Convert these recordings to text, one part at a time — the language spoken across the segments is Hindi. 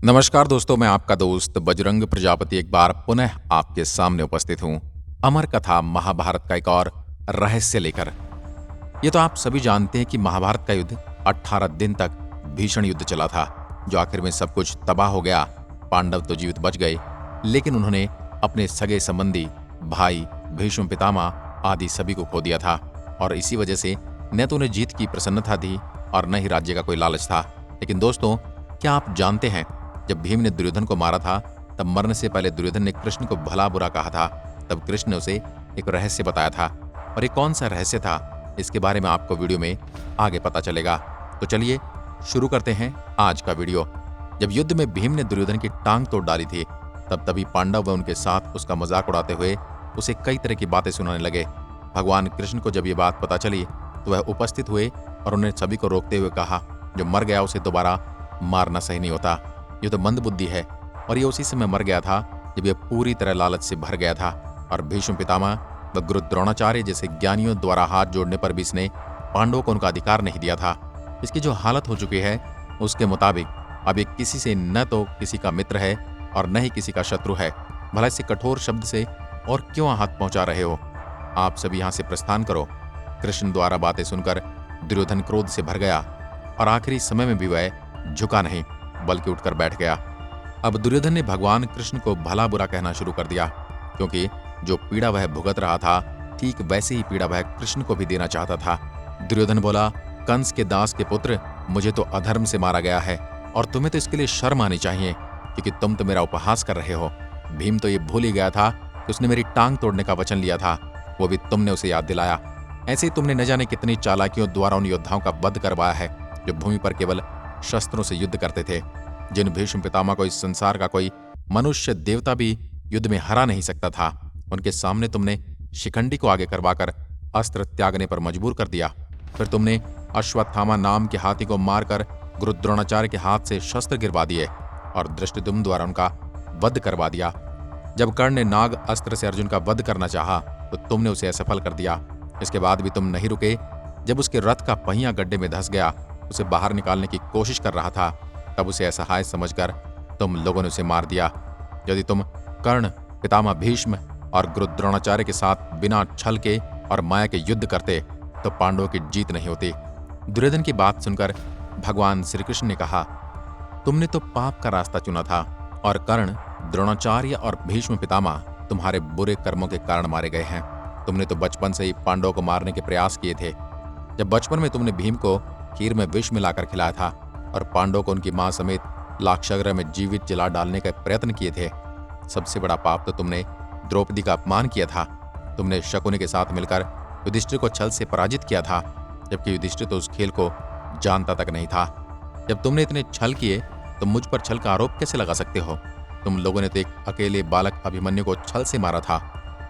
नमस्कार दोस्तों, मैं आपका दोस्त बजरंग प्रजापति एक बार पुनः आपके सामने उपस्थित हूँ अमर कथा महाभारत का एक और रहस्य लेकर। ये तो आप सभी जानते हैं कि महाभारत का युद्ध 18 दिन तक भीषण युद्ध चला था, जो आखिर में सब कुछ तबाह हो गया। पांडव तो जीवित बच गए, लेकिन उन्होंने अपने सगे संबंधी, भाई, भीष्म पितामह आदि सभी को खो दिया था। और इसी वजह से न तो उन्हें जीत की प्रसन्नता थी और न ही राज्य का कोई लालच था। लेकिन दोस्तों, क्या आप जानते हैं, जब भीम ने दुर्योधन को मारा था, तब मरने से पहले दुर्योधन ने कृष्ण को भला बुरा कहा था। तब कृष्ण ने उसे एक रहस्य बताया था, और ये कौन सा रहस्य था, इसके बारे में आपको वीडियो में आगे पता चलेगा। तो चलिए शुरू करते हैं आज का वीडियो। जब युद्ध में भीम ने दुर्योधन की टांग तोड़ डाली थी, तब तभी पांडव व उनके साथ उसका मजाक उड़ाते हुए उसे कई तरह की बातें सुनाने लगे। भगवान कृष्ण को जब ये बात पता चली तो वह उपस्थित हुए और उन्हें सभी को रोकते हुए कहा, जो मर गया उसे दोबारा मारना सही नहीं होता। ये तो मंदबुद्धि है, और ये उसी समय मर गया था जब यह पूरी तरह लालच से भर गया था। और भीष्म पितामह व गुरु द्रोणाचार्य जैसे ज्ञानियों द्वारा हाथ जोड़ने पर भी इसने पांडवों को उनका अधिकार नहीं दिया था। इसकी जो हालत हो चुकी है, उसके मुताबिक अब ये किसी से न तो किसी का मित्र है और न ही किसी का शत्रु है। भला इससे कठोर शब्द से और क्यों हाथ पहुंचा रहे हो? आप सभी यहां से प्रस्थान करो। कृष्ण द्वारा बातें सुनकर दुर्योधन क्रोध से भर गया, और आखिरी समय में भी वह झुका नहीं, बल्कि उठकर बैठ गया। अब दुर्योधन ने भगवान कृष्ण को भला बुरा कहना शुरू कर दिया, क्योंकि जो पीड़ा वह भुगत रहा था, ठीक वैसे ही पीड़ा वह कृष्ण को भी देना चाहता था। दुर्योधन बोला, कंस के दास के पुत्र, मुझे तो अधर्म से मारा गया है, और तुम्हें तो इसके लिए शर्म आनी चाहिए, क्योंकि तुम तो मेरा उपहास कर रहे हो। भीम तो ये भूल ही गया था कि उसने मेरी टांग तोड़ने का वचन लिया था, वो भी तुमने उसे याद दिलाया। ऐसे ही तुमने न जाने कितनी चालाकियों द्वारा उन योद्धाओं का वध करवाया है, जो भूमि पर केवल शस्त्रों से युद्ध करते थे, जिन भीष्म पितामह को इस संसार का कोई मनुष्य देवता भी युद्ध में हरा नहीं सकता था। उनके सामने तुमने शिखंडी को आगे करवाकर अस्त्र त्यागने पर मजबूर कर दिया। फिर तुमने अश्वत्थामा नाम के हाथी को मारकर गुरु द्रोणाचार्य के हाथ से शस्त्र गिरवा दिए और धृष्टद्युम्न द्वारा उनका वध करवा दिया। जब कर्ण ने नाग अस्त्र से अर्जुन का वध करना चाहा, तो तुमने उसे असफल कर दिया। इसके बाद भी तुम नहीं रुके। जब उसके रथ का पहिया गड्ढे में धंस गया, उसे बाहर निकालने की कोशिश कर रहा था, तब उसे असहाय समझकर तुम लोगों ने उसे मार दिया। यदि तुम कर्ण, पितामह भीष्म और गुरु द्रोणाचार्य के साथ बिना छल के और माया के युद्ध करते, तो पांडवों की जीत नहीं होती। दुर्योधन की बात सुनकर भगवान श्री कृष्ण ने कहा, तुमने तो पाप का रास्ता चुना था, और कर्ण, द्रोणाचार्य और भीष्म पितामह तुम्हारे बुरे कर्मों के कारण मारे गए हैं। तुमने तो बचपन से ही पांडवों को मारने के प्रयास किए थे। जब बचपन में तुमने भीम को खीर में विष मिलाकर खिलाया था, और पांडवों को उनकी मां समेत लाक्षागृह में जीवित जला डालने का प्रयत्न किए थे। सबसे बड़ा पाप तो तुमने द्रौपदी का अपमान किया था। तुमने शकुनी के साथ मिलकर युधिष्ठिर को छल से पराजित किया था, जबकि युधिष्ठिर तो उस खेल को जानता तक नहीं था। जब तुमने इतने छल किए, तो मुझ पर छल का आरोप कैसे लगा सकते हो? तुम लोगों ने तो एक अकेले बालक अभिमन्यु को छल से मारा था,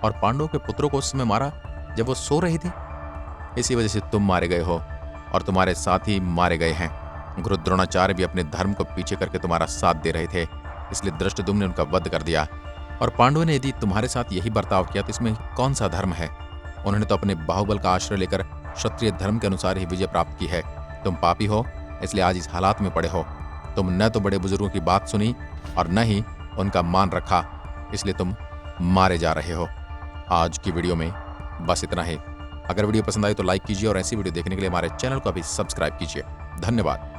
और पांडवों के पुत्रों को उस समय मारा जब वो सो रहे थे। इसी वजह से तुम मारे गए हो, और तुम्हारे साथी मारे गए हैं। गुरु द्रोणाचार्य भी अपने धर्म को पीछे करके तुम्हारा साथ दे रहे थे, इसलिए धृष्टद्युम्न ने उनका वध कर दिया। और पांडवों ने यदि तुम्हारे साथ यही बर्ताव किया, तो इसमें कौन सा धर्म है? उन्होंने तो अपने बाहुबल का आश्रय लेकर क्षत्रिय धर्म के अनुसार ही विजय प्राप्त की है। तुम पापी हो, इसलिए आज इस हालात में पड़े हो। तुम न तो बड़े बुजुर्गों की बात सुनी और न ही उनका मान रखा, इसलिए तुम मारे जा रहे हो। आज की वीडियो में बस इतना ही। अगर वीडियो पसंद आई तो लाइक कीजिए, और ऐसी वीडियो देखने के लिए हमारे चैनल को अभी सब्सक्राइब कीजिए। धन्यवाद।